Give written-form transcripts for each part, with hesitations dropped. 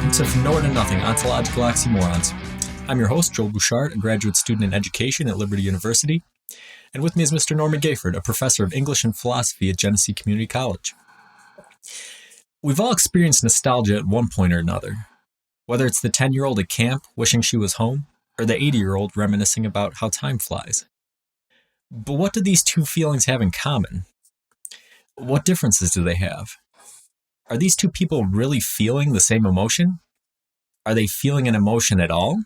welcome to From Nowhere to Nothing, Ontological Oxymorons. I'm your host, Joel Bouchard, a graduate student in education at Liberty University. And with me is Mr. Norman Gayford, a professor of English and philosophy at Genesee Community College. We've all experienced nostalgia at one point or another, whether it's the 10-year-old at camp wishing she was home, or the 80-year-old reminiscing about how time flies. But what do these two feelings have in common? What differences do they have? Are these two people really feeling the same emotion? Are they feeling an emotion at all?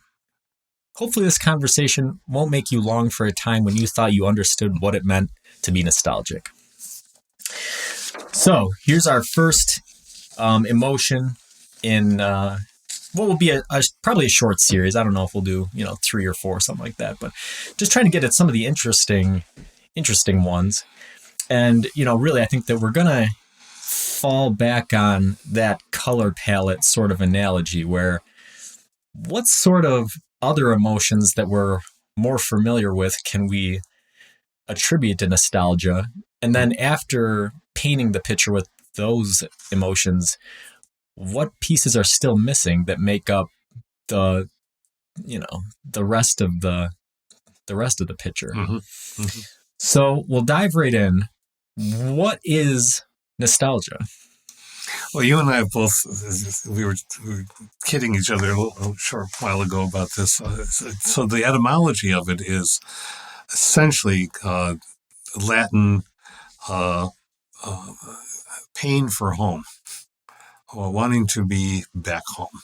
Hopefully this conversation won't make you long for a time when you thought you understood what it meant to be nostalgic. So here's our first emotion in what will be probably a short series. I don't know if we'll do 3 or 4, something like that, but just trying to get at some of the interesting ones. And really, I think that we're gonna fall back on that color palette sort of analogy, where what sort of other emotions that we're more familiar with can we attribute to nostalgia? And then after painting the picture with those emotions, what pieces are still missing that make up the rest of the picture? Mm-hmm. Mm-hmm. So we'll dive right in. What is nostalgia? Well, you and I both, we were kidding each other a short while ago about this. So the etymology of it is essentially Latin pain for home, or wanting to be back home,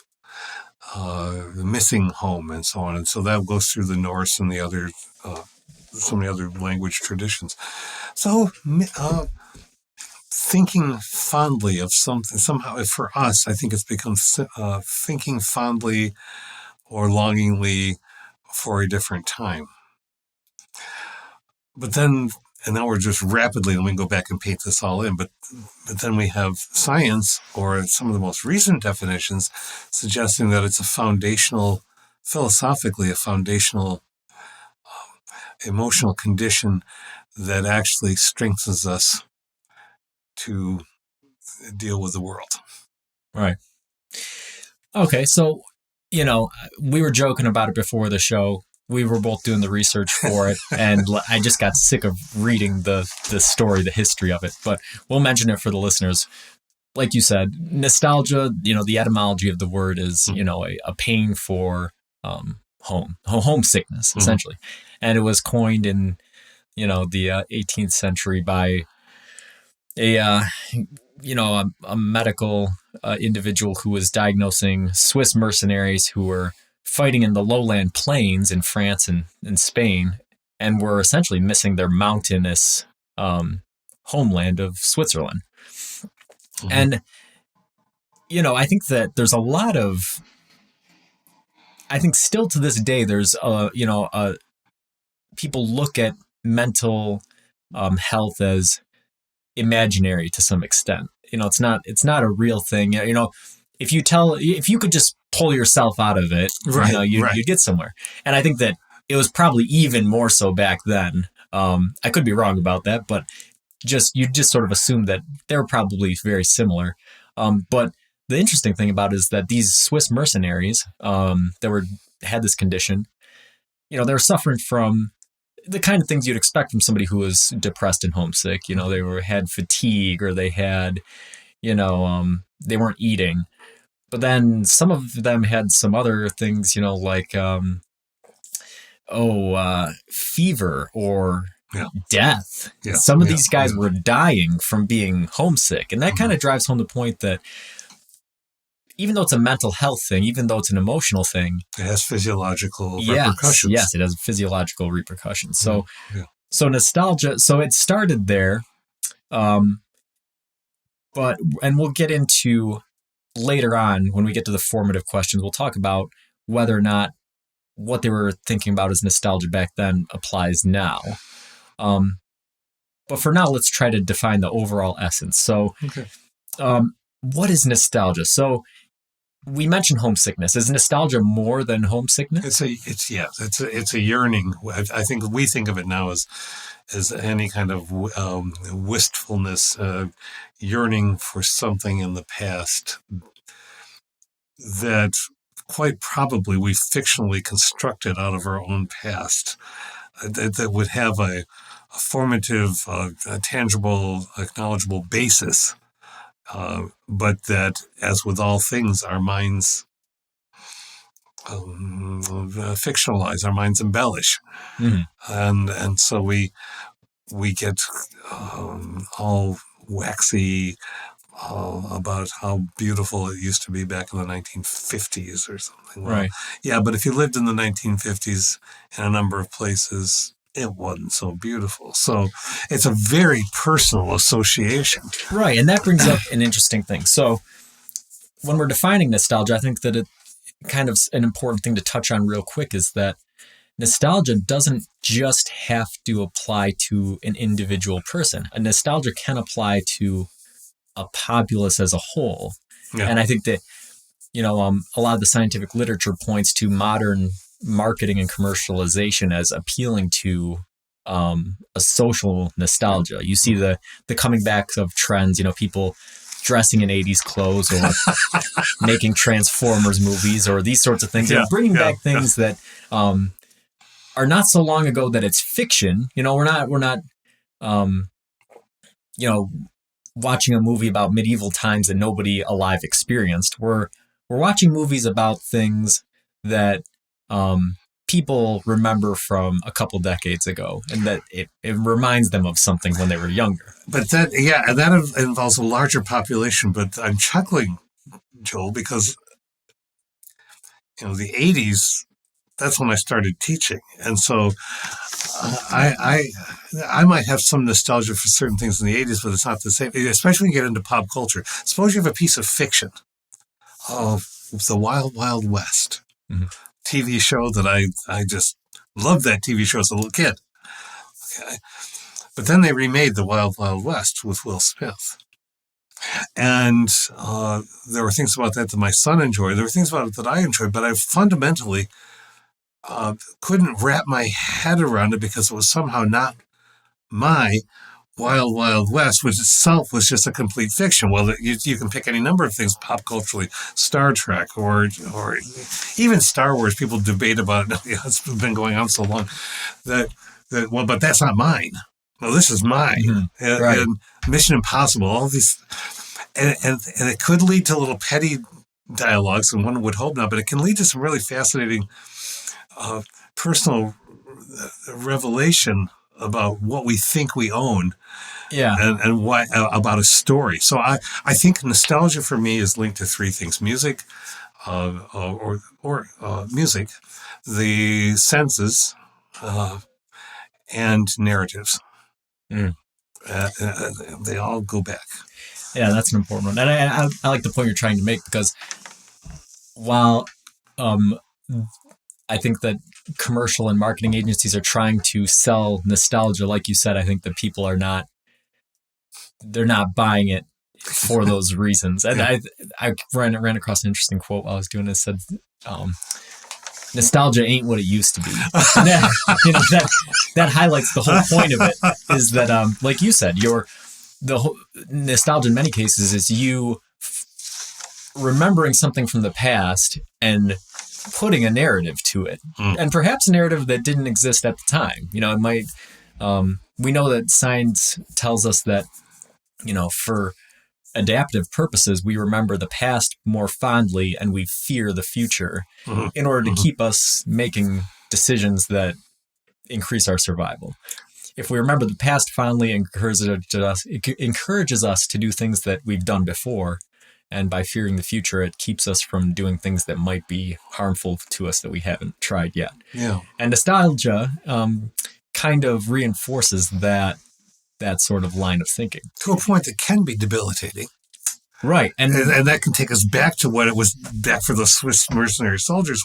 missing home, and so on. And so that goes through the Norse and the other, so many other language traditions. So, thinking fondly of something, somehow for us, I think it's become thinking fondly or longingly for a different time. But then, and now we're just rapidly, and we can go back and paint this all in, but then we have science, or some of the most recent definitions, suggesting that it's philosophically, a foundational emotional condition that actually strengthens us to deal with the world. Right. Okay, so, we were joking about it before the show. We were both doing the research for it, and I just got sick of reading the story, the history of it. But we'll mention it for the listeners. Like you said, nostalgia, the etymology of the word is, a pain for homesickness, essentially. And it was coined in, the 18th century by a medical individual who was diagnosing Swiss mercenaries who were fighting in the lowland plains in France and Spain, and were essentially missing their mountainous homeland of Switzerland. Mm-hmm. And, I think that there's a lot of, still to this day, there's, people look at mental health as imaginary to some extent. It's not a real thing. If you could just pull yourself out of it, right, you'd get somewhere. And I think that it was probably even more so back then. I could be wrong about that, but you just sort of assume that they were probably very similar. But the interesting thing about it is that these Swiss mercenaries that had this condition, they were suffering from the kind of things you'd expect from somebody who was depressed and homesick. They had fatigue, or they had, they weren't eating. But then some of them had some other things, like, fever or death. Yeah. Some of these guys were dying from being homesick. And that kind of drives home the point that even though it's a mental health thing, even though it's an emotional thing, it has physiological repercussions. Yes, it has physiological repercussions. So, So nostalgia. So it started there, and we'll get into later on when we get to the formative questions. We'll talk about whether or not what they were thinking about as nostalgia back then applies now. But for now, let's try to define the overall essence. So, what is nostalgia? So, we mentioned homesickness. Is nostalgia more than homesickness? It's a yearning. I think we think of it now as any kind of wistfulness, yearning for something in the past that quite probably we fictionally constructed out of our own past, that would have a formative, a tangible, acknowledgeable basis, but that, as with all things, our minds fictionalize, our minds embellish, and so we get all waxy about how beautiful it used to be back in the 1950s or something. Well, Right. yeah, but if you lived in the 1950s in a number of places, it wasn't so beautiful. So it's a very personal association. Right. And that brings up an interesting thing. So when we're defining nostalgia, I think that it kind of an important thing to touch on real quick is that nostalgia doesn't just have to apply to an individual person. A nostalgia can apply to a populace as a whole. Yeah. And I think that, a lot of the scientific literature points to modern marketing and commercialization as appealing to a social nostalgia. You see the coming back of trends, people dressing in 80s clothes or making Transformers movies or these sorts of things, bringing back things that are not so long ago that it's fiction. We're not watching a movie about medieval times that nobody alive experienced. We're watching movies about things that people remember from a couple decades ago, and that it reminds them of something when they were younger. But that involves a larger population. But I'm chuckling, Joel, because the 80s, that's when I started teaching. And so I might have some nostalgia for certain things in the 80s, but it's not the same, especially when you get into pop culture. Suppose you have a piece of fiction of the Wild Wild West TV show that I just loved that TV show as a little kid. Okay. But then they remade the Wild Wild West with Will Smith. And there were things about that my son enjoyed. There were things about it that I enjoyed, but I fundamentally couldn't wrap my head around it because it was somehow not my Wild Wild West, which itself was just a complete fiction. Well, you can pick any number of things pop culturally, Star Trek or even Star Wars. People debate about it. It's been going on so long that but that's not mine. No, this is mine. Right. And Mission Impossible, all these, and it could lead to little petty dialogues, and one would hope not, but it can lead to some really fascinating personal revelation about what we think we own, and why about a story. So I think nostalgia for me is linked to three things: music, or music, the senses, and narratives. They all go back. Yeah, that's an important one, and I like the point you're trying to make, because while I think that commercial and marketing agencies are trying to sell nostalgia, like you said, I think that people are not buying it for those reasons. And I ran across an interesting quote while I was doing this. Said, nostalgia ain't what it used to be. And that highlights the whole point of it, is that, like you said, the whole nostalgia in many cases is you remembering something from the past and putting a narrative to it, and perhaps a narrative that didn't exist at the time. It might, we know that science tells us that, for adaptive purposes, we remember the past more fondly and we fear the future in order to keep us making decisions that increase our survival. If we remember the past fondly, it encourages us to do things that we've done before. And by fearing the future, it keeps us from doing things that might be harmful to us that we haven't tried yet. Yeah. And nostalgia kind of reinforces that sort of line of thinking. To a point that can be debilitating. Right. And that can take us back to what it was back for the Swiss mercenary soldiers,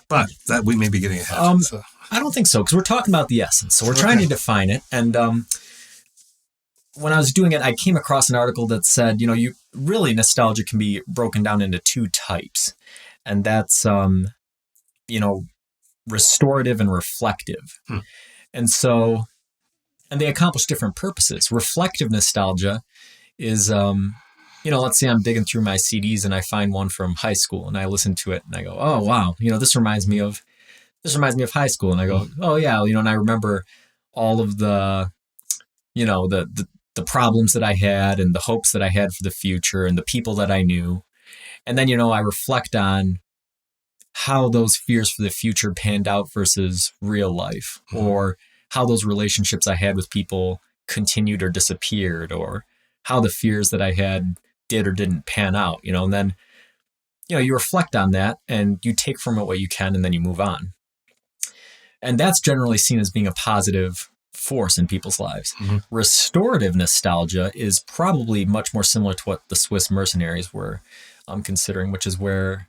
but that we may be getting ahead. So. I don't think so, because we're talking about the essence. So we're trying to define it. And when I was doing it, I came across an article that said, nostalgia can be broken down into two types. And that's, restorative and reflective. And they accomplish different purposes. Reflective nostalgia is let's say I'm digging through my CDs and I find one from high school and I listen to it and I go, oh wow, this reminds me of high school. And I go, oh yeah, and I remember all of the, the problems that I had and the hopes that I had for the future and the people that I knew. And then, I reflect on how those fears for the future panned out versus real life, or how those relationships I had with people continued or disappeared, or how the fears that I had did or didn't pan out, and then, you reflect on that and you take from it what you can and then you move on. And that's generally seen as being a positive force in people's lives. Mm-hmm. Restorative nostalgia is probably much more similar to what the Swiss mercenaries were considering, which is where,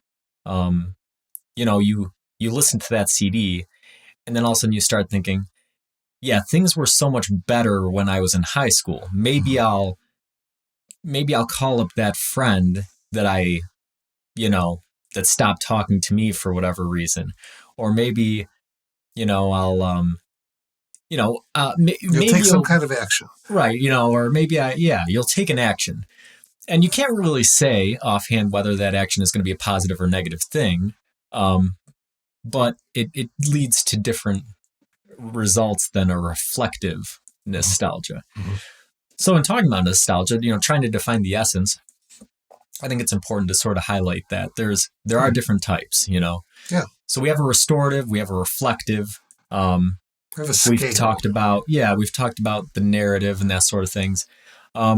you listen to that CD and then all of a sudden you start thinking, yeah, things were so much better when I was in high school. Maybe I'll call up that friend that that stopped talking to me for whatever reason. Or maybe, I'll, You'll take some kind of action. Right. Or maybe you'll take an action. And you can't really say offhand whether that action is going to be a positive or negative thing. But it leads to different results than a reflective nostalgia. Mm-hmm. So in talking about nostalgia, trying to define the essence, I think it's important to sort of highlight that there are different types, Yeah. So we have a restorative, we have a reflective. We've talked about the narrative and that sort of things. How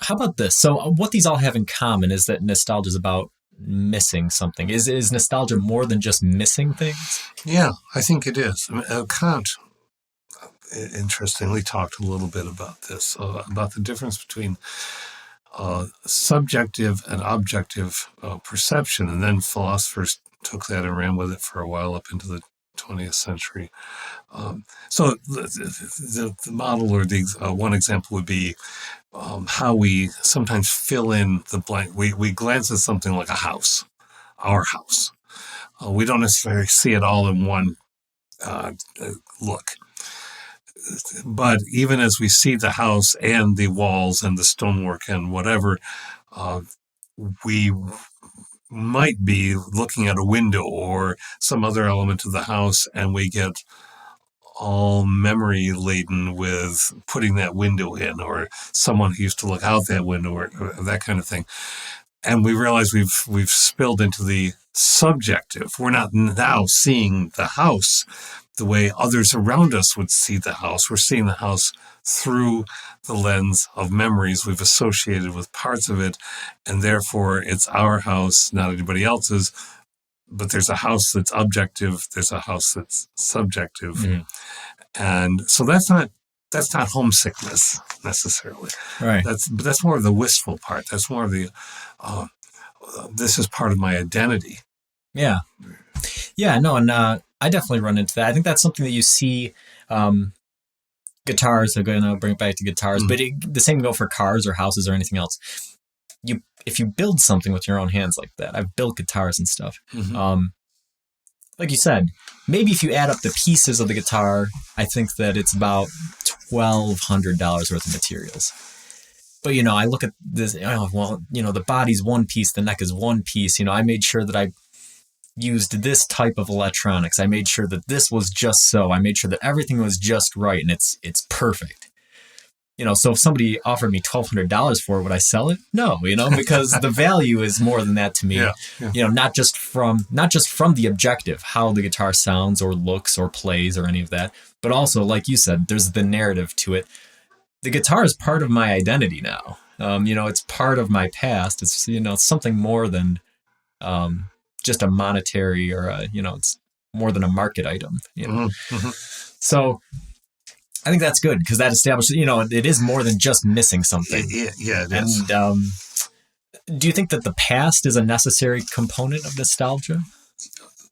about this? So what these all have in common is that nostalgia is about missing something. Is nostalgia more than just missing things? Yeah, I think it is. Kant, interestingly, talked a little bit about this, about the difference between subjective and objective perception. And then philosophers took that and ran with it for a while up into the 20th century. So the model or the one example would be how we sometimes fill in the blank. We glance at something like a house, our house. We don't necessarily see it all in one look. But even as we see the house and the walls and the stonework and whatever, we might be looking at a window or some other element of the house, and we get all memory laden with putting that window in, or someone who used to look out that window, or that kind of thing. And we realize we've spilled into the subjective. We're not now seeing the house the way others around us would see the house. We're seeing the house through the lens of memories we've associated with parts of it, and therefore it's our house, not anybody else's. But there's a house that's objective, there's a house that's subjective. Mm-hmm. And so that's not homesickness necessarily. Right. That's more of the wistful part. That's more of the this is part of my identity. Yeah. Yeah, no, and I definitely run into that. I think that's something that you see. Guitars, I'm going to bring it back to guitars, but the same can go for cars or houses or anything else. If you build something with your own hands like that, I've built guitars and stuff. Mm-hmm. Like you said, maybe if you add up the pieces of the guitar, I think that it's about $1,200 worth of materials. But, I look at this, the body's one piece, the neck is one piece. I made sure that I used this type of electronics. I made sure that this was just so. I made sure that everything was just right, and it's perfect. So if somebody offered me $1,200 for it, would I sell it? No, because the value is more than that to me. Yeah. Not just from the objective, how the guitar sounds or looks or plays or any of that, but also, like you said, there's the narrative to it. The guitar is part of my identity now. It's part of my past. It's, it's something more than just a monetary or it's more than a market item. Mm-hmm. So I think that's good because that establishes, it is more than just missing something. Yeah, it is. And do you think that the past is a necessary component of nostalgia?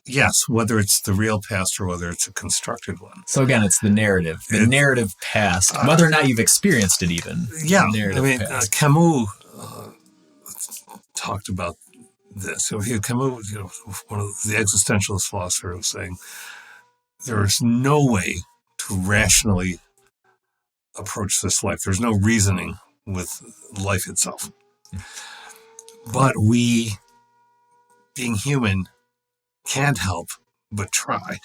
Yes, whether it's the real past or whether it's a constructed one. So again, it's the narrative past, whether or not you've experienced it even. Yeah, past. Camus talked about this. So Camus, one of the existentialist philosophers, was saying there is no way to rationally approach this life. There's no reasoning with life itself. But we, being human, can't help but try.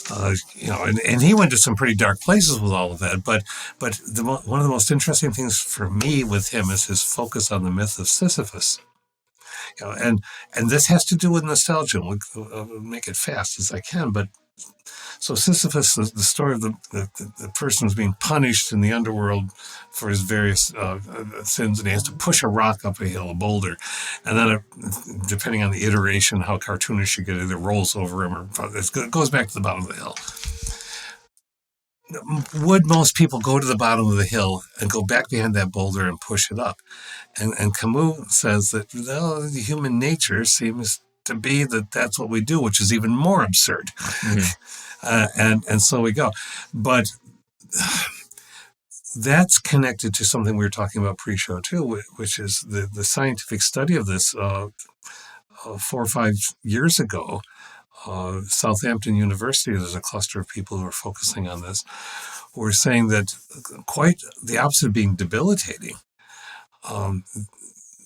And he went to some pretty dark places with all of that. But one of the most interesting things for me with him is his focus on the myth of Sisyphus. And this has to do with nostalgia. I'll make it fast as I can, but so Sisyphus, the story of the person who's being punished in the underworld for his various sins, and he has to push a rock up a hill, a boulder, and then depending on the iteration, how cartoonish you get, it either rolls over him or it goes back to the bottom of the hill. Would most people go to the bottom of the hill and go back behind that boulder and push it up? And Camus says that the human nature seems to be that's what we do, which is even more absurd. Mm-hmm. And so we go. But that's connected to something we were talking about pre-show too, which is the scientific study of this 4 or 5 years ago. Southampton University, there's a cluster of people who are focusing on this, who are saying that quite the opposite of being debilitating,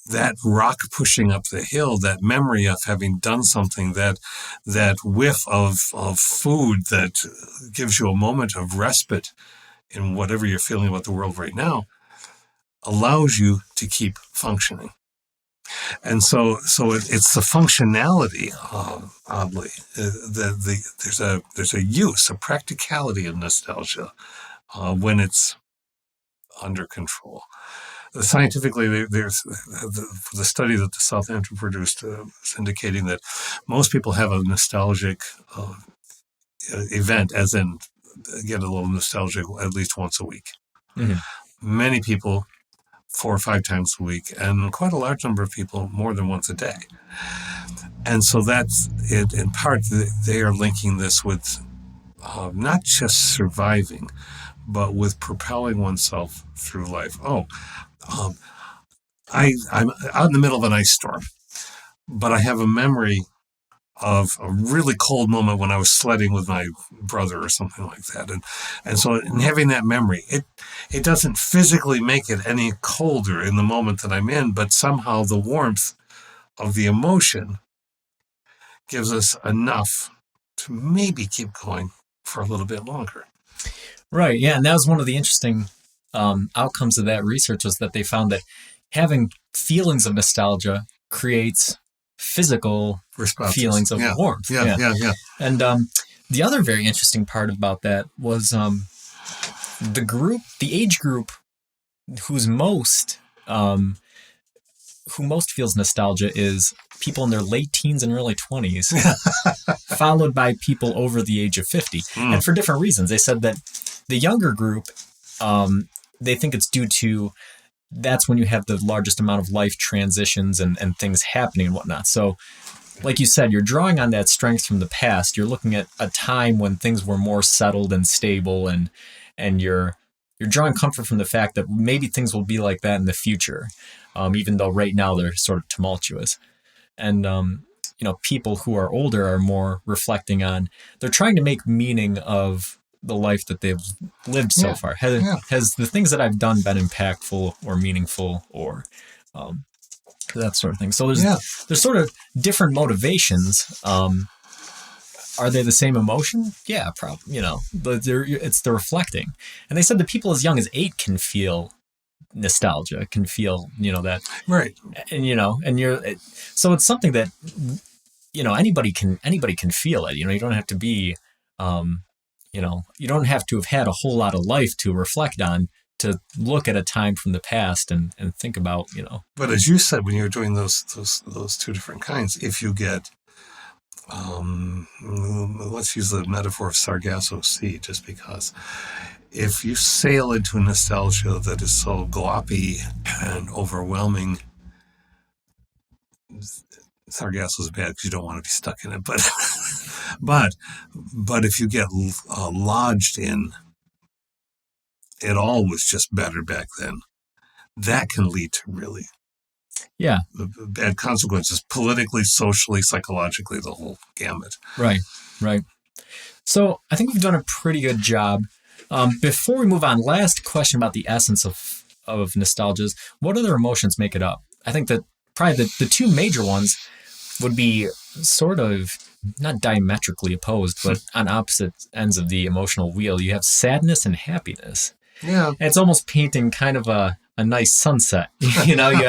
that rock pushing up the hill, that memory of having done something, that whiff of food that gives you a moment of respite in whatever you're feeling about the world right now, allows you to keep functioning. And so it's the functionality, oddly, there's a use, a practicality of nostalgia when it's under control. Scientifically, there's the study that the Southampton produced is indicating that most people have a nostalgic event, as in get a little nostalgic at least once a week. Mm-hmm. Many people 4 or 5 times a week, and quite a large number of people more than once a day. And so that's it. In part, they are linking this with not just surviving, but with propelling oneself through life. I'm out in the middle of an ice storm, but I have a memory of a really cold moment when I was sledding with my brother or something like that. And so in having that memory, it doesn't physically make it any colder in the moment that I'm in, but somehow the warmth of the emotion gives us enough to maybe keep going for a little bit longer. Right. Yeah. And that was one of the interesting outcomes of that research, was that they found that having feelings of nostalgia creates physical responses, feelings of warmth. Yeah. And the other very interesting part about that was the age group who most feels nostalgia is people in their late teens and early 20s, followed by people over the age of 50. And for different reasons. They said that the younger group, they think it's due to that's when you have the largest amount of life transitions and things happening and whatnot. So like you said, you're drawing on that strength from the past. You're looking at a time when things were more settled and stable, and you're drawing comfort from the fact that maybe things will be like that in the future, even though right now they're sort of tumultuous. And, people who are older are more reflecting on, they're trying to make meaning of the life that they've lived so far. Has the things that I've done been impactful or meaningful, or that sort of thing? So there's sort of different motivations. Are they the same emotion? Yeah, probably. It's the reflecting. And they said that people as young as 8 can feel nostalgia, can feel that, right? And so it's something that anybody can feel it. You don't have to be. You don't have to have had a whole lot of life to reflect on, to look at a time from the past and think about, But as you said, when you're doing those 2 different kinds, if you get, let's use the metaphor of Sargasso Sea, just because if you sail into a nostalgia that is so gloppy and overwhelming, Sargasso is bad because you don't want to be stuck in it, but if you get lodged in, it all was just better back then, that can lead to really bad consequences, politically, socially, psychologically, the whole gamut. Right. So I think we've done a pretty good job. Before we move on, last question about the essence of nostalgia is, what other emotions make it up? I think that probably the two major ones would be sort of not diametrically opposed, but on opposite ends of the emotional wheel. You have sadness and happiness. Yeah. And it's almost painting kind of a nice sunset. You know, you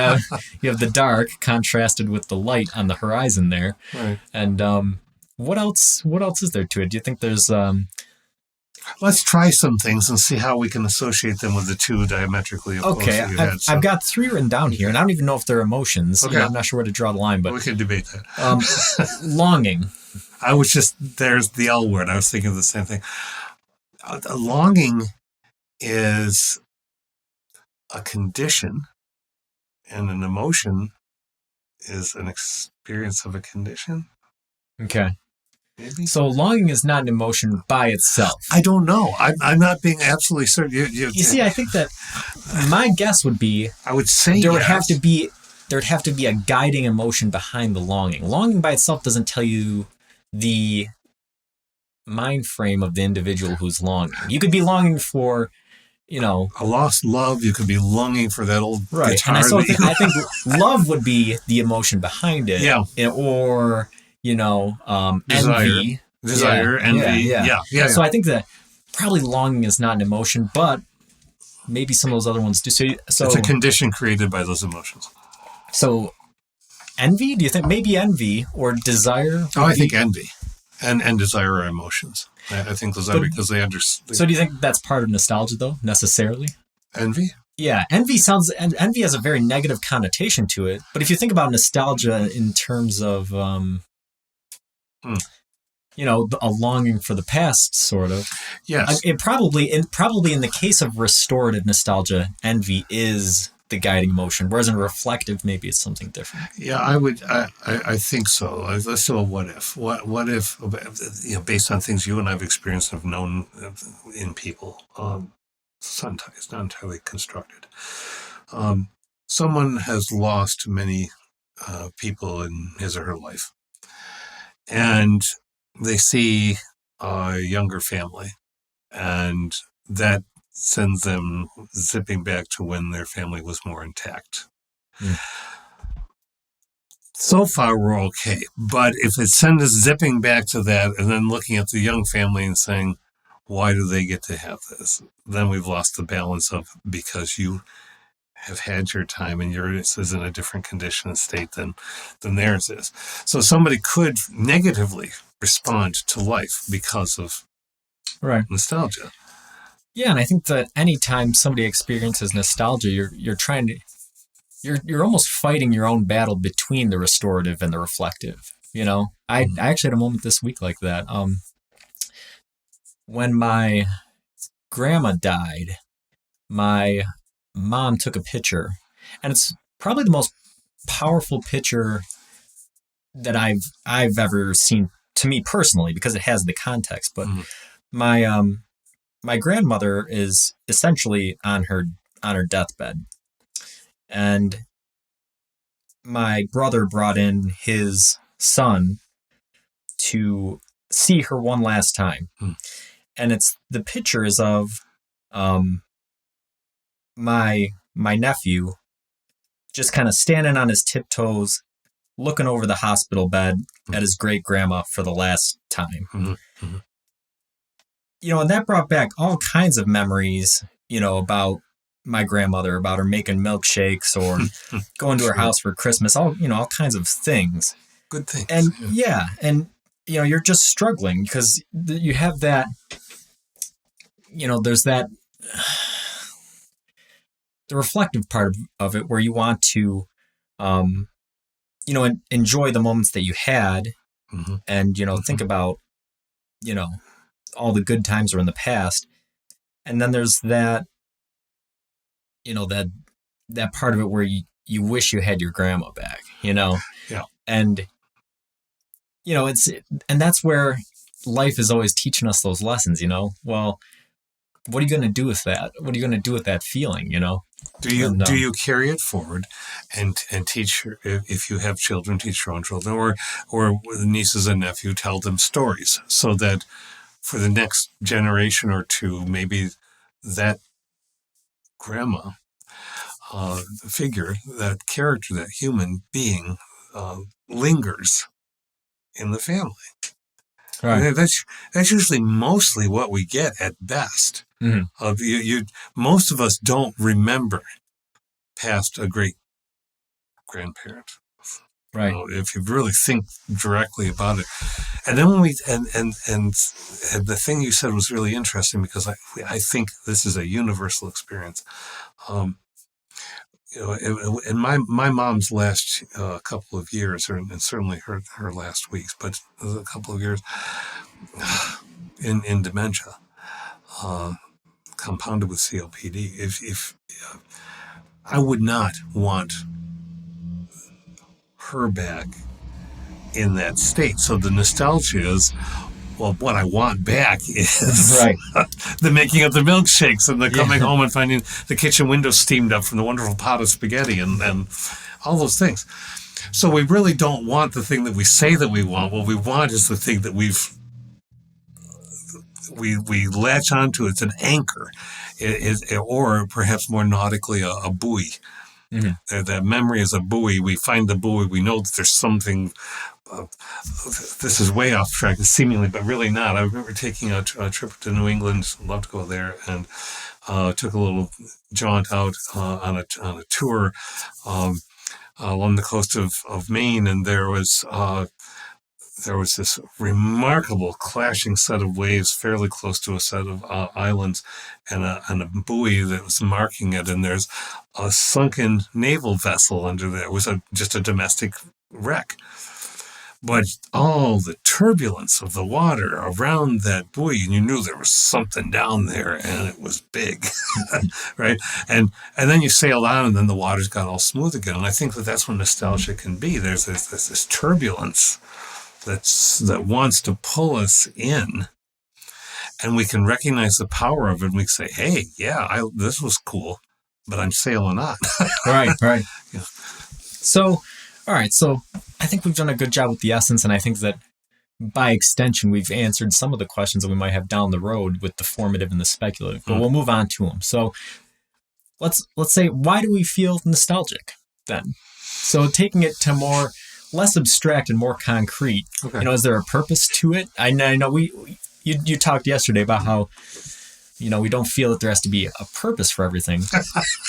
have the dark contrasted with the light on the horizon there. Right. And what else is there to it? Do you think there's Let's try some things and see how we can associate them with the two diametrically opposed okay, that you had. I've got 3 written down here, and I don't even know if they're emotions. Okay. You know, I'm not sure where to draw the line, but we can debate that. longing. I was there's the L word. I was thinking of the same thing. Longing is a condition, and an emotion is an experience of a condition. Okay. Maybe. So longing is not an emotion by itself. I don't know. I'm not being absolutely certain. You see, I think that my guess would be I would say there would yes. have to be a guiding emotion behind the longing. Longing by itself doesn't tell you the mind frame of the individual who's longing. You could be longing for, you know, a lost love. You could be longing for that old right. guitar. And I think love would be the emotion behind it. Yeah. Or, you know, envy. Desire, envy. Yeah. So I think that probably longing is not an emotion, but maybe some of those other ones do. So it's a condition created by those emotions. So envy? Do you think maybe envy or desire? I think envy and desire are emotions. I think those are because they understand. So do you think that's part of nostalgia, though, necessarily? Envy? Yeah, envy has a very negative connotation to it. But if you think about nostalgia in terms of, you know, a longing for the past, sort of. Yes. It probably in the case of restorative nostalgia, envy is the guiding emotion, whereas in reflective, maybe it's something different. Yeah, I think so. Let's do a what if. What if, you know, based on things you and I've experienced and have known in people, sometimes not entirely constructed. Someone has lost many people in his or her life, and they see a younger family, and that sends them zipping back to when their family was more intact. Mm. So far, we're okay. But if it sends us zipping back to that and then looking at the young family and saying, why do they get to have this? Then we've lost the balance of because you have had your time and yours is in a different condition and state than theirs is. So somebody could negatively respond to life because of nostalgia. Yeah, and I think that anytime somebody experiences nostalgia, you're almost fighting your own battle between the restorative and the reflective. You know, I actually had a moment this week like that. When my grandma died, my mom took a picture, and it's probably the most powerful picture that I've ever seen, to me personally, because it has the context. But my grandmother is essentially on her deathbed, and my brother brought in his son to see her one last time. And the picture is of my nephew just kind of standing on his tiptoes, looking over the hospital bed at his great grandma for the last time. Mm-hmm. You know, and that brought back all kinds of memories, you know, about my grandmother, about her making milkshakes or going to her house for Christmas, all kinds of things. Good things. And and you know, you're just struggling because you have that, you know, there's that, the reflective part of it where you want to, you know, enjoy the moments that you had and, you know, think about, you know, all the good times are in the past. And then there's that, you know, that part of it where you wish you had your grandma back, you know? Yeah. And, you know, and that's where life is always teaching us those lessons, you know? Well, what are you going to do with that? What are you going to do with that feeling, you know? Do you carry it forward and teach, if you have children, teach your own children, or nieces and nephews, tell them stories so that for the next generation or two, maybe that grandma figure, that character, that human being lingers in the family. Right. And that's usually mostly what we get at best. Most of us don't remember past a great grandparent. Right. If you really think directly about it. And then when and the thing you said was really interesting, because I think this is a universal experience. In my mom's last couple of years, and certainly her last weeks, but a couple of years in dementia, compounded with COPD. If I would not want her back in that state. So the nostalgia is, well, what I want back is Right. the making of the milkshakes and the coming home and finding the kitchen window steamed up from the wonderful pot of spaghetti and all those things. So we really don't want the thing that we say that we want. What we want is the thing that we latch onto. It's an anchor, or perhaps more nautically, a buoy. That memory is a buoy. We find the buoy. We know that there's something. This is way off track, seemingly, but really not. I remember taking a trip to New England. Love to go there, and took a little jaunt out on a tour along the coast of Maine, and there was this remarkable clashing set of waves fairly close to a set of islands, and a buoy that was marking it, and there's a sunken naval vessel under there. It was just a domestic wreck. But all the turbulence of the water around that buoy, and you knew there was something down there, and it was big, right? And then you sailed on, and then the waters got all smooth again. And I think that's what nostalgia can be. There's this turbulence that wants to pull us in, and we can recognize the power of it. And we say, "Hey, yeah, this was cool, but I'm sailing on." Right. Yeah. So, all right. So I think we've done a good job with the essence, and I think that by extension, we've answered some of the questions that we might have down the road with the formative and the speculative. But we'll move on to them. So let's say, why do we feel nostalgic then? So taking it to less abstract and more concrete. Okay. Is there a purpose to it? I know you talked yesterday about how we don't feel that there has to be a purpose for everything,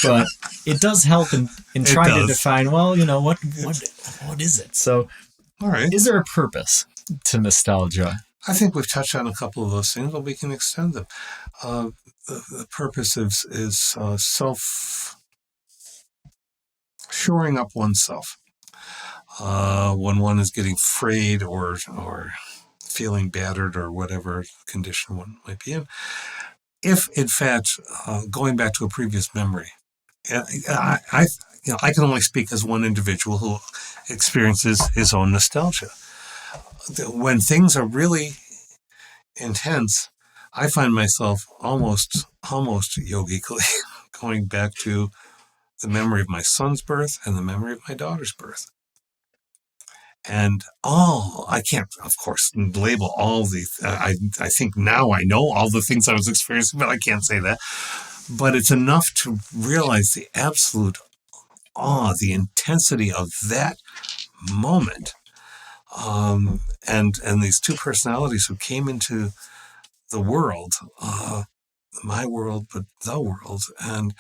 but it does help in trying to define, well, what is it? So, all right, is there a purpose to nostalgia? I think we've touched on a couple of those things, but we can extend them. The purpose is shoring up oneself when one is getting frayed or feeling battered or whatever condition one might be in. If, in fact, going back to a previous memory, I can only speak as one individual who experiences his own nostalgia. When things are really intense, I find myself almost yogically going back to the memory of my son's birth and the memory of my daughter's birth. And I can't, of course, label all the, I think now I know all the things I was experiencing, but I can't say that. But it's enough to realize the absolute awe, the intensity of that moment. And these two personalities who came into the world, my world, but the world. And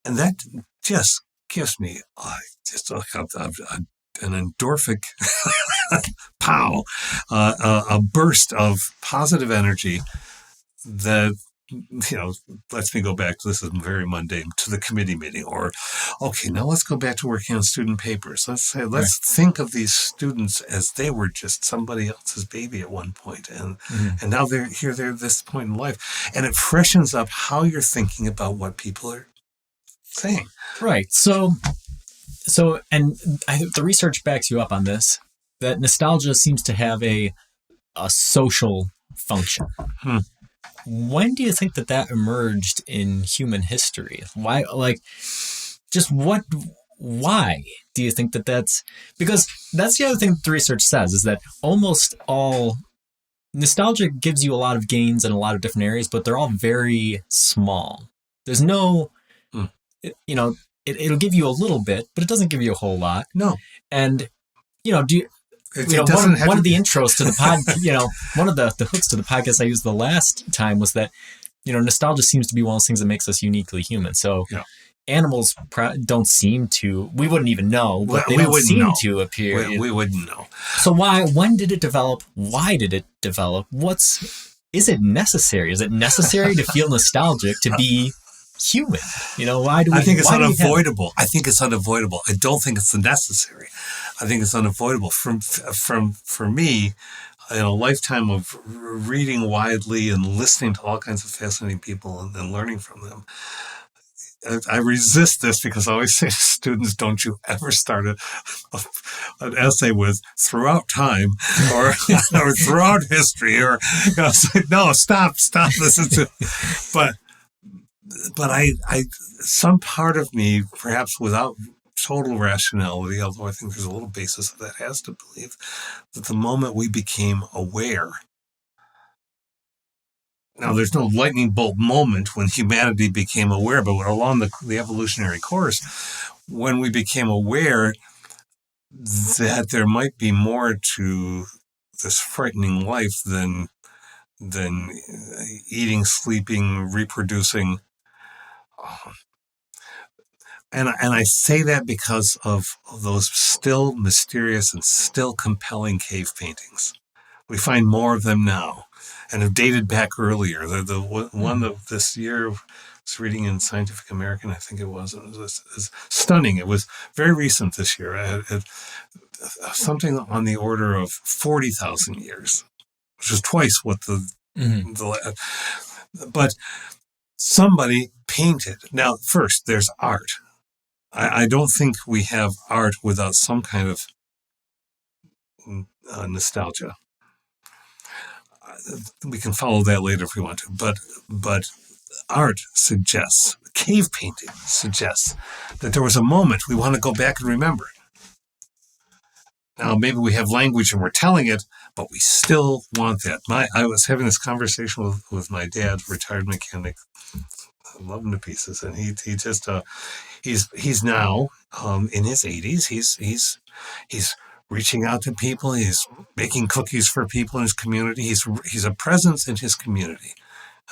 that just gives me just an endorphic pow, a burst of positive energy that, lets me go back to, this is very mundane, to the committee meeting, or, okay, now let's go back to working on student papers. Let's think of these students as they were just somebody else's baby at one point, and now they're at this point in life. And it freshens up how you're thinking about what people are saying. Right. So, and I think the research backs you up on this, that nostalgia seems to have a social function. When do you think that emerged in human history? Why, why do you think that's, because that's the other thing that the research says, is that almost all nostalgia gives you a lot of gains in a lot of different areas, but they're all very small. There's no, it'll give you a little bit, but it doesn't give you a whole lot. No. And, do you, It you know, doesn't have one to of the be- intros to the pod, one of the hooks to the podcast I used the last time was that, nostalgia seems to be one of those things that makes us uniquely human. So Yeah. animals don't seem to, we wouldn't even know, but they We don't wouldn't seem know. to appear. We wouldn't know. So when did it develop? Why did it develop? Is it necessary? Is it necessary to feel nostalgic to be human? Why do we? I think it's why do we have it? unavoidable. I think it's unavoidable. I don't think it's necessary. I think it's unavoidable. For me, in a lifetime of reading widely and listening to all kinds of fascinating people and learning from them, I resist this because I always say to students, don't you ever start an essay with throughout time or throughout history or say, no, stop. This is but I some part of me, perhaps without total rationality, although I think there's a little basis of that, has to believe that the moment we became aware. Now, there's no lightning bolt moment when humanity became aware, but along the evolutionary course, when we became aware that there might be more to this frightening life than eating, sleeping, reproducing. And I say that because of those still mysterious and still compelling cave paintings. We find more of them now and have dated back earlier. The one of this year, I was reading in Scientific American, I think it was stunning. It was very recent this year. Something on the order of 40,000 years, which is twice what but somebody painted. Now, first, there's art. I don't think we have art without some kind of nostalgia. We can follow that later if we want to, but art suggests, cave painting suggests that there was a moment we want to go back and remember. Now, maybe we have language and we're telling it, but we still want that. I was having this conversation with my dad, retired mechanic. I love him to pieces, and he just he's now in his 80s. He's reaching out to people. He's making cookies for people in his community. He's a presence in his community,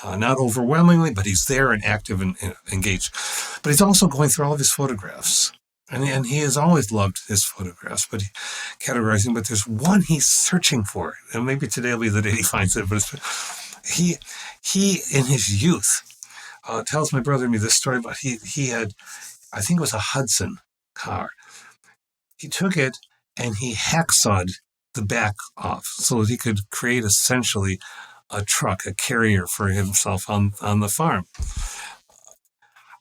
not overwhelmingly, but he's there and active and engaged. But he's also going through all of his photographs, and he has always loved his photographs. But categorizing. But there's one he's searching for, and maybe today will be the day he finds it. But he in his youth. Tells my brother and me this story about he had, I think it was a Hudson car. He took it and he hacksawed the back off so that he could create essentially a truck, a carrier for himself on the farm.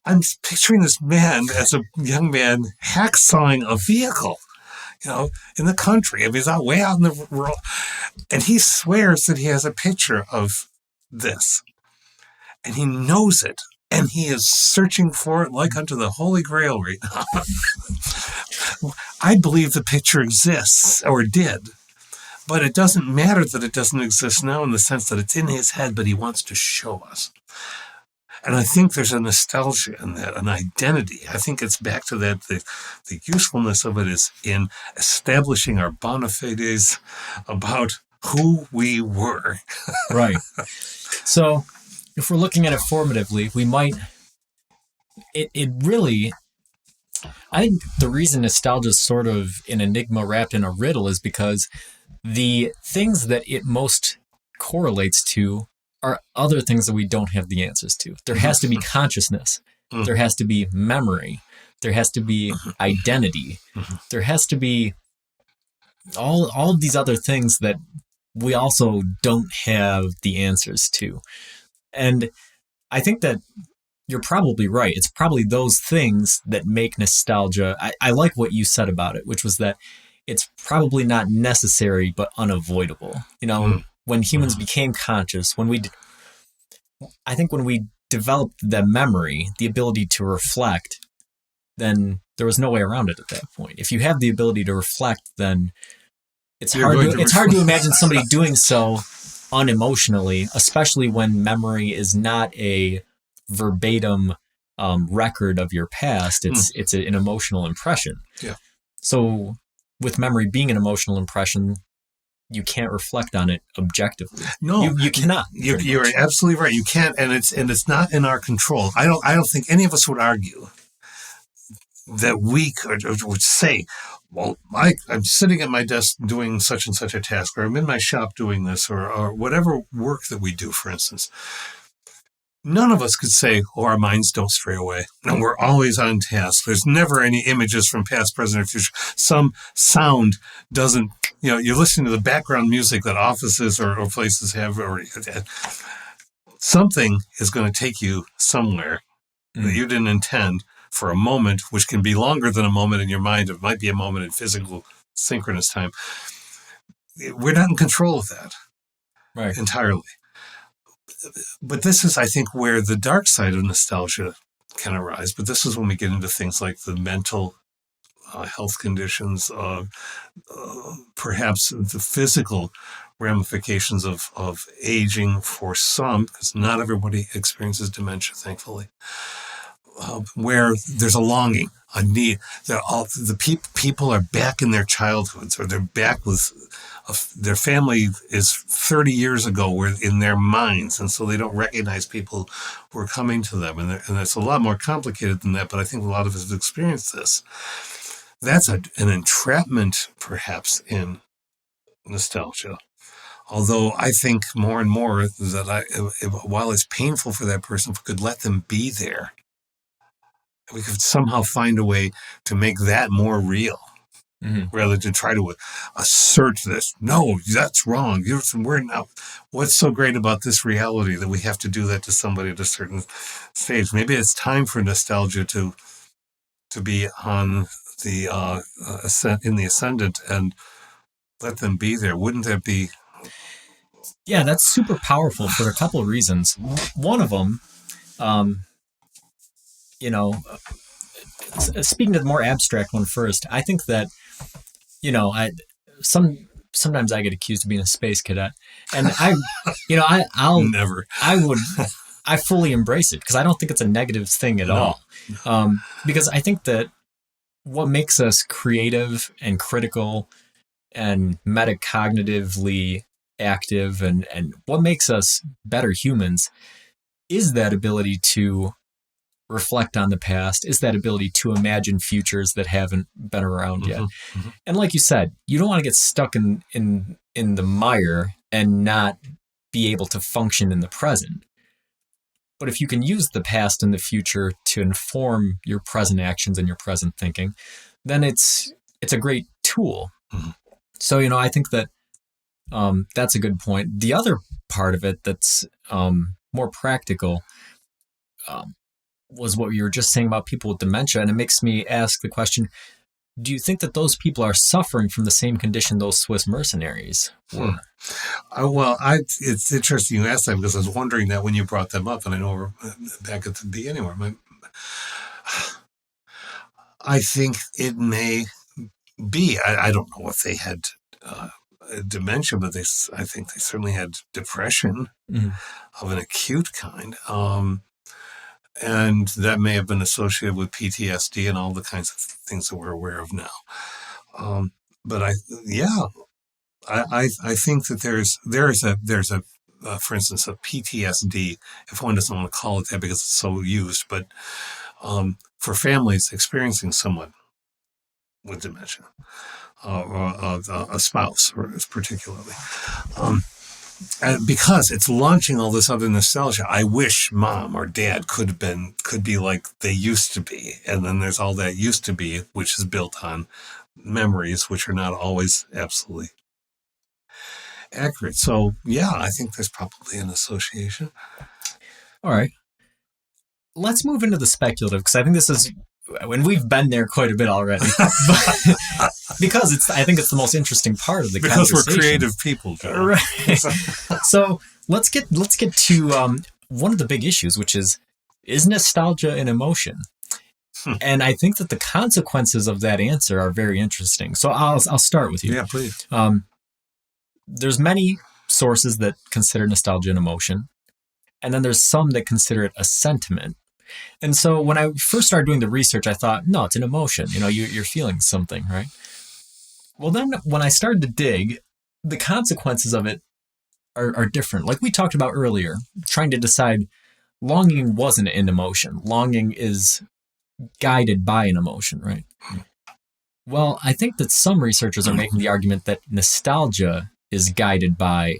I'm picturing this man as a young man hacksawing a vehicle, in the country. I mean, he's way out in the world. And he swears that he has a picture of this. And he knows it, and he is searching for it like unto the Holy Grail right now. I believe the picture exists, or did, but it doesn't matter that it doesn't exist now in the sense that it's in his head, but he wants to show us. And I think there's a nostalgia in that, an identity. I think it's back to that, the usefulness of it is in establishing our bona fides about who we were. Right. So, if we're looking at it formatively, we might, it really, I think the reason nostalgia is sort of an enigma wrapped in a riddle is because the things that it most correlates to are other things that we don't have the answers to. There has to be consciousness. There has to be memory. There has to be identity. There has to be all of these other things that we also don't have the answers to. And I think that you're probably right. It's probably those things that make nostalgia. I like what you said about it, which was that it's probably not necessary, but unavoidable. When humans became conscious, I think when we developed the memory, the ability to reflect, then there was no way around it at that point. If you have the ability to reflect, then it's hard to imagine somebody doing so unemotionally, especially when memory is not a verbatim record of your past. It's an emotional impression. Yeah. So with memory being an emotional impression, you can't reflect on it objectively. No, you cannot. You're absolutely right. You can't, and it's not in our control. I don't think any of us would argue that we would say, well, I'm sitting at my desk doing such and such a task, or I'm in my shop doing this, or whatever work that we do, for instance. None of us could say, oh, our minds don't stray away. No, we're always on task. There's never any images from past, present, or future. Some sound doesn't, you're listening to the background music that offices or places have, or something is going to take you somewhere that you didn't intend for a moment, which can be longer than a moment in your mind. It might be a moment in physical synchronous time. We're not in control of that entirely. But this is, I think, where the dark side of nostalgia can arise. But this is when we get into things like the mental health conditions, perhaps the physical ramifications of aging for some, because not everybody experiences dementia, thankfully, where there's a longing, a need. People are back in their childhoods, or they're back with their family is 30 years ago, were in their minds, and so they don't recognize people who are coming to them. And it's a lot more complicated than that, but I think a lot of us have experienced this. That's an entrapment, perhaps, in nostalgia. Although I think more and more that while it's painful for that person, if we could let them be there, we could somehow find a way to make that more real. Rather than try to assert this. No, that's wrong. What's so great about this reality that we have to do that to somebody at a certain stage? Maybe it's time for nostalgia to be on the in the ascendant and let them be there. Wouldn't that be? Yeah, that's super powerful for a couple of reasons. One of them, speaking to the more abstract one first, I think that, sometimes I get accused of being a space cadet, and I'll never. I fully embrace it because I don't think it's a negative thing at all. Because I think that what makes us creative and critical and metacognitively active and what makes us better humans is that ability to reflect on the past, is that ability to imagine futures that haven't been around yet. And like you said, you don't want to get stuck in the mire and not be able to function in the present. But if you can use the past and the future to inform your present actions and your present thinking, then it's a great tool. So, I think that that's a good point. The other part of it that's more practical was what you were just saying about people with dementia. And it makes me ask the question, do you think that those people are suffering from the same condition those Swiss mercenaries were? It's interesting you asked that because I was wondering that when you brought them up, and I know we're back at the beginning. I think it may be. I don't know if they had dementia, but I think they certainly had depression of an acute kind. And that may have been associated with PTSD and all the kinds of things that we're aware of now. But I think that there's a for instance, a PTSD, if one doesn't want to call it that because it's so used, but for families experiencing someone with dementia, or a spouse, particularly. And because it's launching all this other nostalgia, I wish mom or dad could be like they used to be. And then there's all that used to be, which is built on memories, which are not always absolutely accurate. So, yeah, I think there's probably an association. All right. Let's move into the speculative, because I think this is, when we've been there quite a bit already, because I think it's the most interesting part of the conversation. Because we're creative people, Joe. Right. So let's get to one of the big issues, which is nostalgia an emotion? And I think that the consequences of that answer are very interesting. So I'll start with you. Yeah, please. There's many sources that consider nostalgia an emotion, and then there's some that consider it a sentiment. And so when I first started doing the research, I thought, no, it's an emotion. You're feeling something, right? Well, then when I started to dig, the consequences of it are different. Like we talked about earlier, trying to decide longing wasn't an emotion. Longing is guided by an emotion, right? Well, I think that some researchers are making the argument that nostalgia is guided by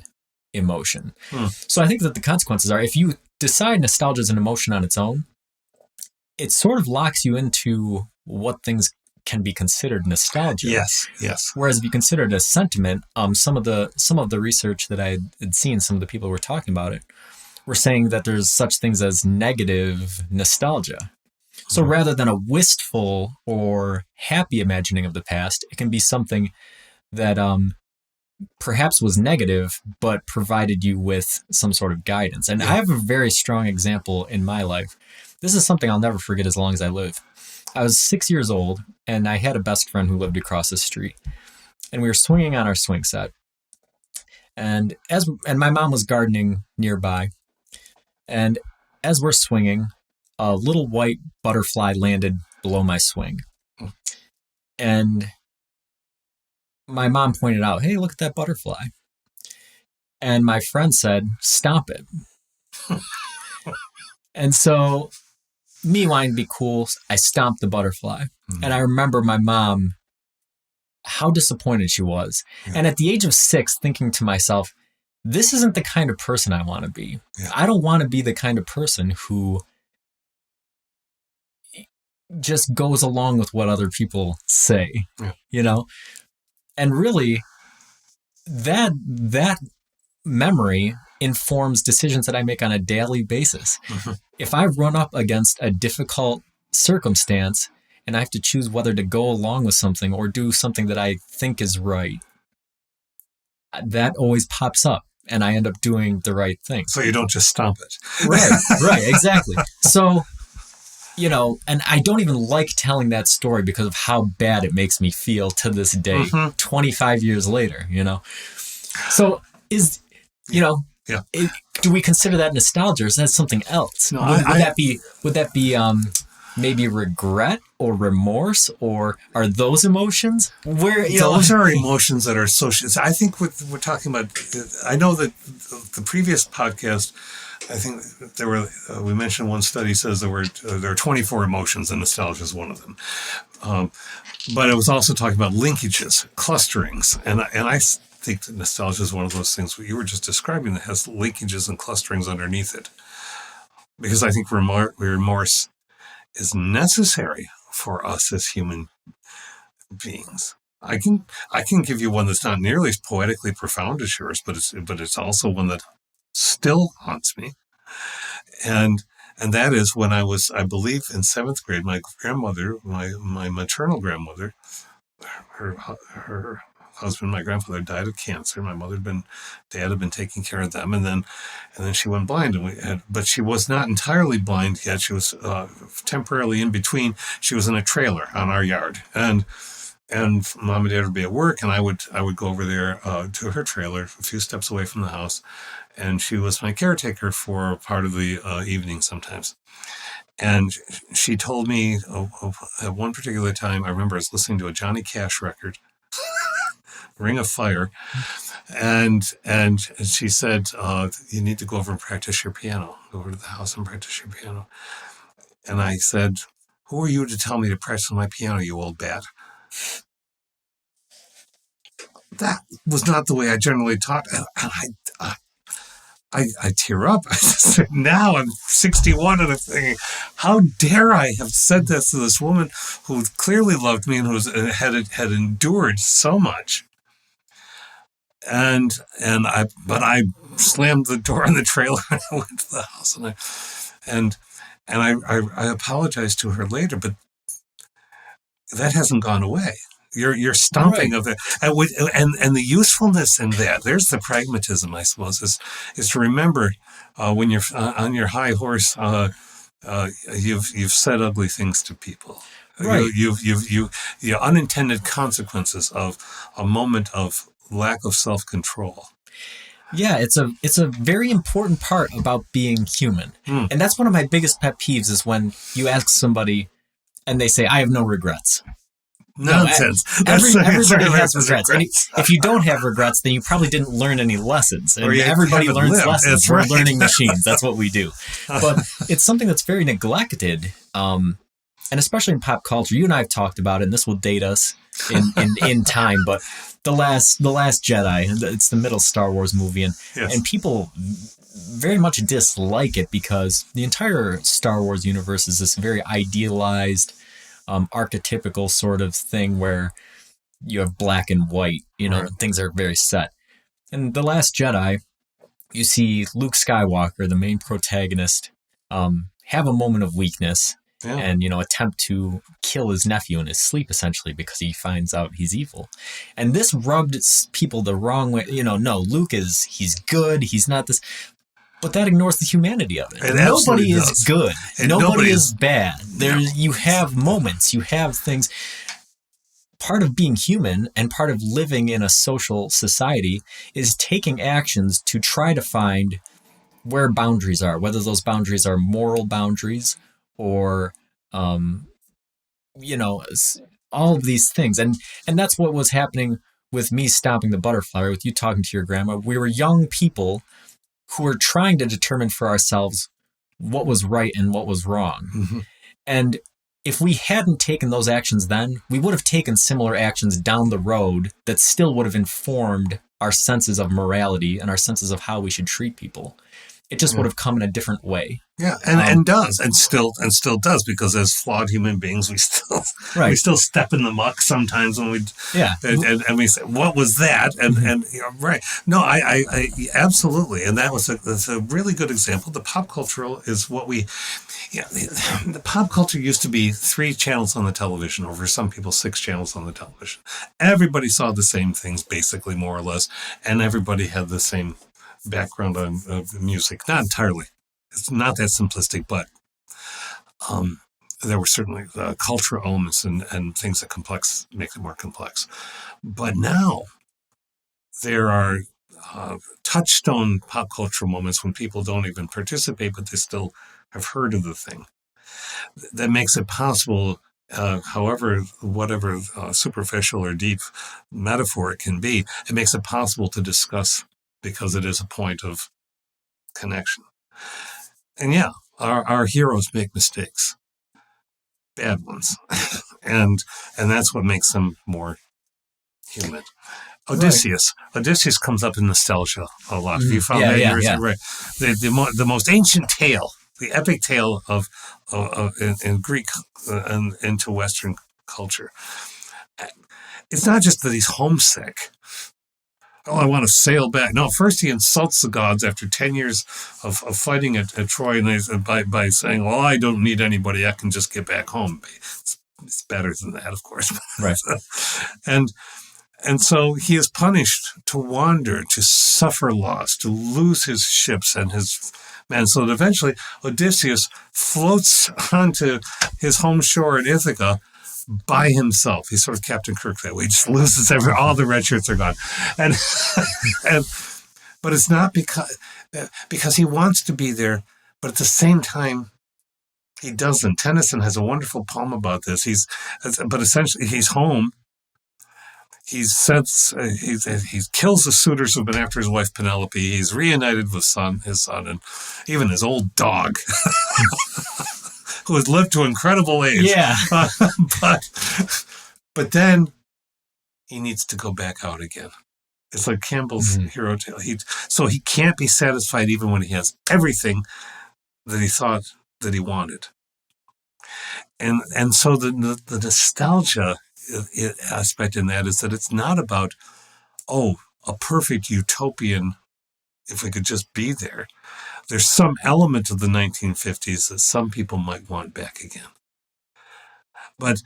emotion. So I think that the consequences are, if you decide nostalgia is an emotion on its own, it sort of locks you into what things can be considered nostalgia. Yes. Whereas if you consider it a sentiment, some of the research that I had seen, some of the people who were talking about it, were saying that there's such things as negative nostalgia. So rather than a wistful or happy imagining of the past, it can be something that perhaps was negative, but provided you with some sort of guidance. And I have a very strong example in my life. This is something I'll never forget as long as I live. I was 6 years old, and I had a best friend who lived across the street. And we were swinging on our swing set. And my mom was gardening nearby. And as we're swinging, a little white butterfly landed below my swing. And my mom pointed out, hey, look at that butterfly. And my friend said, stop it. And so, me wanting to be cool, I stomped the butterfly. And I remember my mom, how disappointed she was. And at the age of 6, thinking to myself, this isn't the kind of person I want to be. I don't want to be the kind of person who just goes along with what other people say, And really, that memory informs decisions that I make on a daily basis. If I run up against a difficult circumstance and I have to choose whether to go along with something or do something that I think is right, that always pops up and I end up doing the right thing. So you don't just stomp it. Right, exactly. So, and I don't even like telling that story because of how bad it makes me feel to this day, 25 years later, So do we consider that nostalgia or is that something else? No, would that be maybe regret or remorse, or are those emotions? Those are emotions that are social. I think what we're talking about, I know that the previous podcast, I think we mentioned one study says there are 24 emotions and nostalgia is one of them. But it was also talking about linkages, clusterings. And I think that nostalgia is one of those things you were just describing that has linkages and clusterings underneath it. Because I think remorse is necessary for us as human beings. I can give you one that's not nearly as poetically profound as yours, but it's also one that still haunts me. And that is when I was, I believe, in 7th grade, my grandmother, my maternal grandmother, her husband, my grandfather, died of cancer. My dad had been taking care of them, and then she went blind. But she was not entirely blind yet. She was temporarily in between. She was in a trailer on our yard, and Mom and Dad would be at work, and I would go over there to her trailer, a few steps away from the house, and she was my caretaker for part of the evening sometimes. And she told me at one particular time, I remember I was listening to a Johnny Cash record, Ring of Fire, and she said, you need to go over and practice your piano. Go over to the house and practice your piano. And I said, who are you to tell me to practice my piano, you old bat? That was not the way I generally taught. And I tear up. Now I'm 61 and I'm thinking, how dare I have said this to this woman who clearly loved me and who had endured so much. But I slammed the door on the trailer and I went to the house and I apologized to her later, but that hasn't gone away. You're stomping of it, and the usefulness in that. There's the pragmatism, I suppose, is to remember when you're on your high horse, you've said ugly things to people. Right. You unintended consequences of a moment of lack of self-control. Yeah, it's a very important part about being human. Hmm. And that's one of my biggest pet peeves is when you ask somebody and they say, I have no regrets. Nonsense. No, everybody has That's regrets. And if you don't have regrets, then you probably didn't learn any lessons. And everybody learns lived. lessons. That's We're right. learning machines. That's what we do. But it's something that's very neglected. And especially in pop culture, you and I have talked about it, and this will date us in time, but the last Jedi, it's the middle Star Wars movie, and people very much dislike it because the entire Star Wars universe is this very idealized, archetypical sort of thing where you have black and white, Right. things are very set. In The Last Jedi, you see Luke Skywalker, the main protagonist, have a moment of weakness and attempt to kill his nephew in his sleep, essentially, because he finds out he's evil. And this rubbed people the wrong way. No, Luke he's good, he's not this. But that ignores the humanity of it. Nobody is good. Nobody is bad. You have moments. You have things. Part of being human and part of living in a social society is taking actions to try to find where boundaries are, whether those boundaries are moral boundaries or, all of these things. And that's what was happening with me stopping the butterfly, with you talking to your grandma. We were young people who were trying to determine for ourselves what was right and what was wrong. Mm-hmm. And if we hadn't taken those actions then, we would have taken similar actions down the road that still would have informed our senses of morality and our senses of how we should treat people. It just would have come in a different way. Yeah, and does, and still does, because as flawed human beings, we still step in the muck sometimes when we and we say, what was that? And right. No, I absolutely, and that's a really good example. The pop cultural is what we. Yeah, the pop culture used to be 3 channels on the television, or for some people 6 channels on the television. Everybody saw the same things, basically, more or less, and everybody had the same background on music. Not entirely. It's not that simplistic, but there were certainly cultural elements and things that make it more complex. But now there are touchstone pop cultural moments when people don't even participate, but they still have heard of the thing. That makes it possible, whatever superficial or deep metaphor it can be, it makes it possible to discuss because it is a point of connection. And our heroes make mistakes, bad ones, and that's what makes them more human. Odysseus. Right. Odysseus comes up in nostalgia a lot. Mm-hmm. You found that? Right. The most ancient tale, the epic tale of in Greek and into Western culture. It's not just that he's homesick. Oh, I want to sail back. No, first he insults the gods after 10 years of fighting at Troy, and by saying, well, I don't need anybody. I can just get back home. It's better than that, of course. Right. And so he is punished to wander, to suffer loss, to lose his ships and his men. So that eventually Odysseus floats onto his home shore in Ithaca by himself. He's sort of Captain Kirk that way. He just loses all the red shirts are gone. And but it's not because he wants to be there, but at the same time, he doesn't. Tennyson has a wonderful poem about this. But essentially he's home. He kills the suitors who've been after his wife Penelope. He's reunited with his son, and even his old dog, who has lived to incredible age. Yeah. But then he needs to go back out again. It's like Campbell's hero tale. So he can't be satisfied even when he has everything that he thought that he wanted. And so the nostalgia aspect in that is that it's not about, a perfect utopian, if we could just be there. There's some element of the 1950s that some people might want back again. But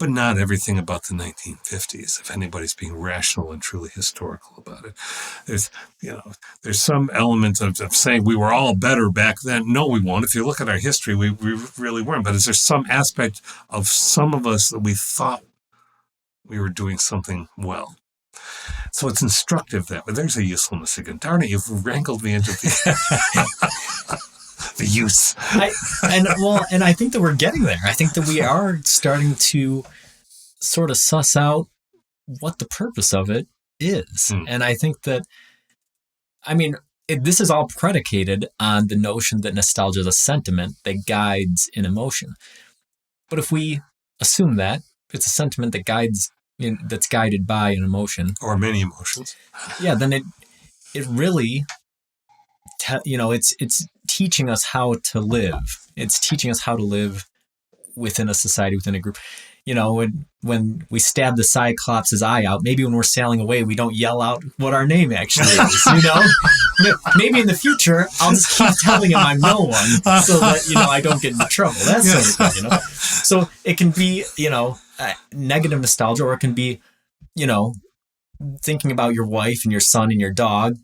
not everything about the 1950s, if anybody's being rational and truly historical about it. There's some element of saying we were all better back then. No, we won't. If you look at our history, we really weren't. But is there some aspect of some of us that we thought we were doing something well? So it's instructive that way. There's a usefulness again. Darn it, you've wrangled me into the use. And I think that we're getting there. I think that we are starting to sort of suss out what the purpose of it is. And I think that, this is all predicated on the notion that nostalgia is a sentiment that guides an emotion. But if we assume that it's a sentiment that that's guided by an emotion, or many emotions, then it really, it's teaching us how to live. It's teaching us how to live within a society, within a group. When we stab the Cyclops' eye out, maybe when we're sailing away, we don't yell out what our name actually is, Maybe in the future, I'll just keep telling him I'm no one so that, I don't get into trouble. That sort of thing, So it can be, negative nostalgia, or it can be, thinking about your wife and your son and your dog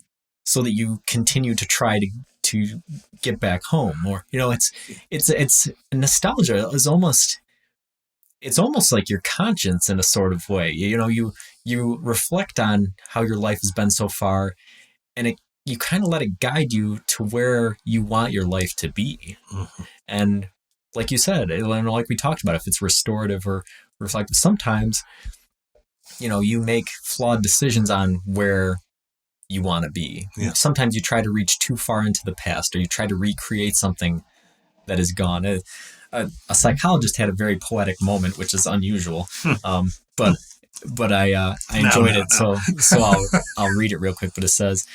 so that you continue to try to get back home. Or, it's nostalgia is almost... It's almost like your conscience in a sort of way. You reflect on how your life has been so far, and you kind of let it guide you to where you want your life to be. Mm-hmm. And like you said, like we talked about, if it's restorative or reflective, sometimes, you make flawed decisions on where you want to be. Yeah. Sometimes you try to reach too far into the past, or you try to recreate something that is gone. A psychologist had a very poetic moment, which is unusual, but I enjoyed it. So I'll read it real quick. But it says,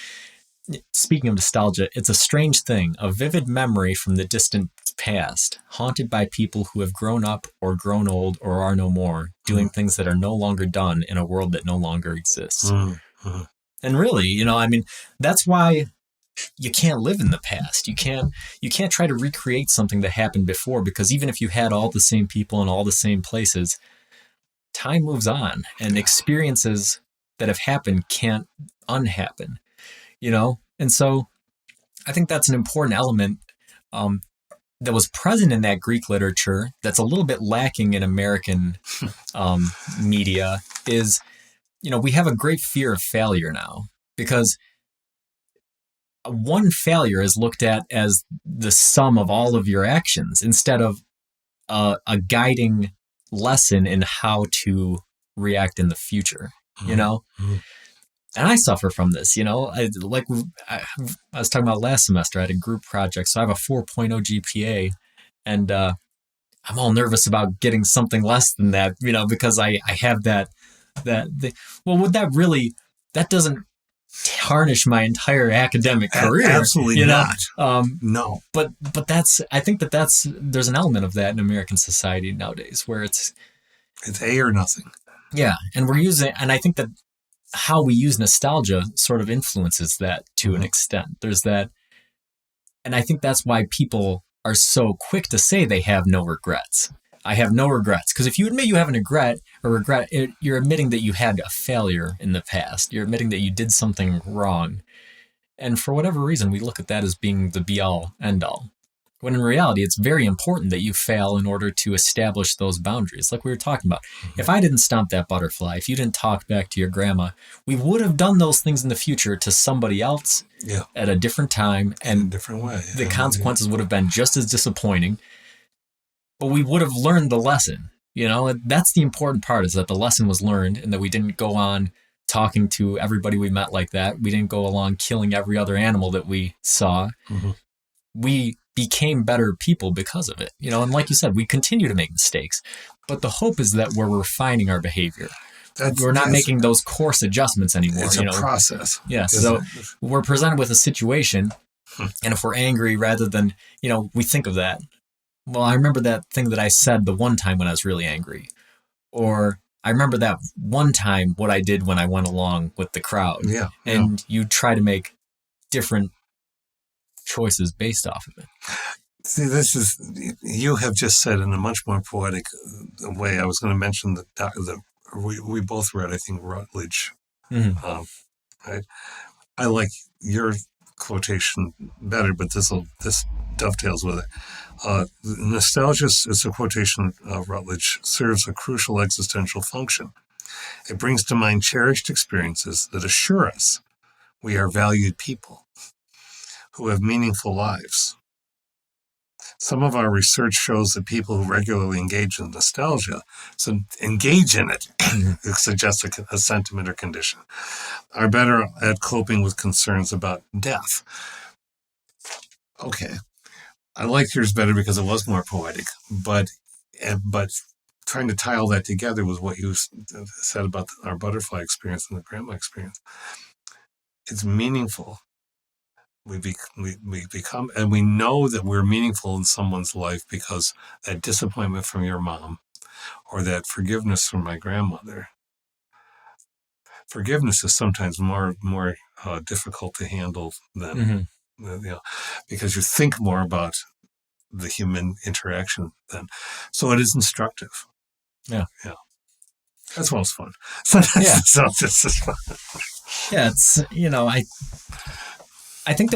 speaking of nostalgia, it's a strange thing, a vivid memory from the distant past, haunted by people who have grown up or grown old or are no more, doing things that are no longer done in a world that no longer exists. Mm-hmm. And really, that's why you can't live in the past. You can't try to recreate something that happened before, because even if you had all the same people in all the same places, time moves on, and experiences that have happened can't unhappen, And so I think that's an important element that was present in that Greek literature that's a little bit lacking in American media is, we have a great fear of failure now, because one failure is looked at as the sum of all of your actions instead of a guiding lesson in how to react in the future, Mm-hmm. And I suffer from this, I was talking about last semester, I had a group project. So I have a 4.0 GPA, and I'm all nervous about getting something less than that, because I have that that doesn't tarnish my entire academic career. Absolutely not. No. But I think there's an element of that in American society nowadays where it's A or nothing. Yeah. And I think that how we use nostalgia sort of influences that to an extent. There's that. And I think that's why people are so quick to say they have no regrets. I have no regrets. Because if you admit you have a regret, you're admitting that you had a failure in the past. You're admitting that you did something wrong. And for whatever reason, we look at that as being the be-all, end-all. When in reality, it's very important that you fail in order to establish those boundaries, like we were talking about. Mm-hmm. If I didn't stomp that butterfly, if you didn't talk back to your grandma, we would have done those things in the future to somebody else at a different time. And in a different way. The consequences would have been just as disappointing. But we would have learned the lesson, That's the important part, is that the lesson was learned and that we didn't go on talking to everybody we met like that. We didn't go along killing every other animal that we saw. Mm-hmm. We became better people because of it, And like you said, we continue to make mistakes. But the hope is that we're refining our behavior. We're not making those coarse adjustments anymore. It's a process. Yeah. So we're presented with a situation, and if we're angry, rather than, we think of that. Well, I remember that thing that I said the one time when I was really angry. Or I remember that one time what I did when I went along with the crowd. Yeah. And you try to make different choices based off of it. See, you have just said in a much more poetic way. I was going to mention we both read, I think, Rutledge. Mm-hmm. I like your quotation better, but this dovetails with it. Nostalgia, is a quotation of Rutledge, serves a crucial existential function. It brings to mind cherished experiences that assure us we are valued people who have meaningful lives. Some of our research shows that people who regularly engage in nostalgia, so engage in it, it suggests a sentiment or condition, are better at coping with concerns about death. Okay, I liked yours better because it was more poetic, but trying to tie all that together with what you said about our butterfly experience and the grandma experience, it's meaningful. We become, and we know that we're meaningful in someone's life because that disappointment from your mom or that forgiveness from my grandmother. Forgiveness is sometimes more difficult to handle than, because you think more about the human interaction then. So it is instructive. Yeah. That's most fun. Yeah. So this is fun. Yeah, it's, I think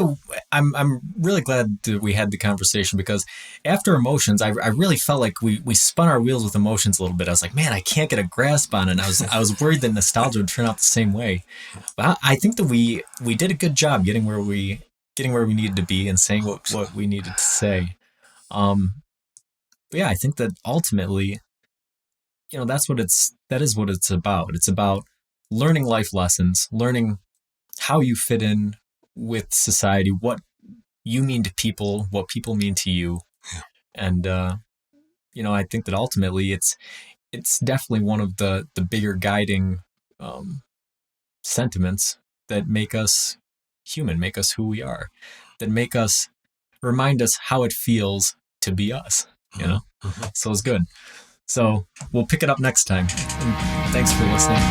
I'm really glad that we had the conversation, because after emotions, I really felt like we spun our wheels with emotions a little bit. I was like, man, I can't get a grasp on it. And I was worried that nostalgia would turn out the same way. But I think that we did a good job getting where we needed to be and saying what we needed to say. But yeah, I think that ultimately, that is what it's about. It's about learning life lessons, learning how you fit in with society, what you mean to people, what people mean to you. Yeah. And, I think that ultimately it's definitely one of the bigger guiding sentiments that make us human, make us who we are, that remind us how it feels to be us, Mm-hmm. So it's good. So we'll pick it up next time. And thanks for listening.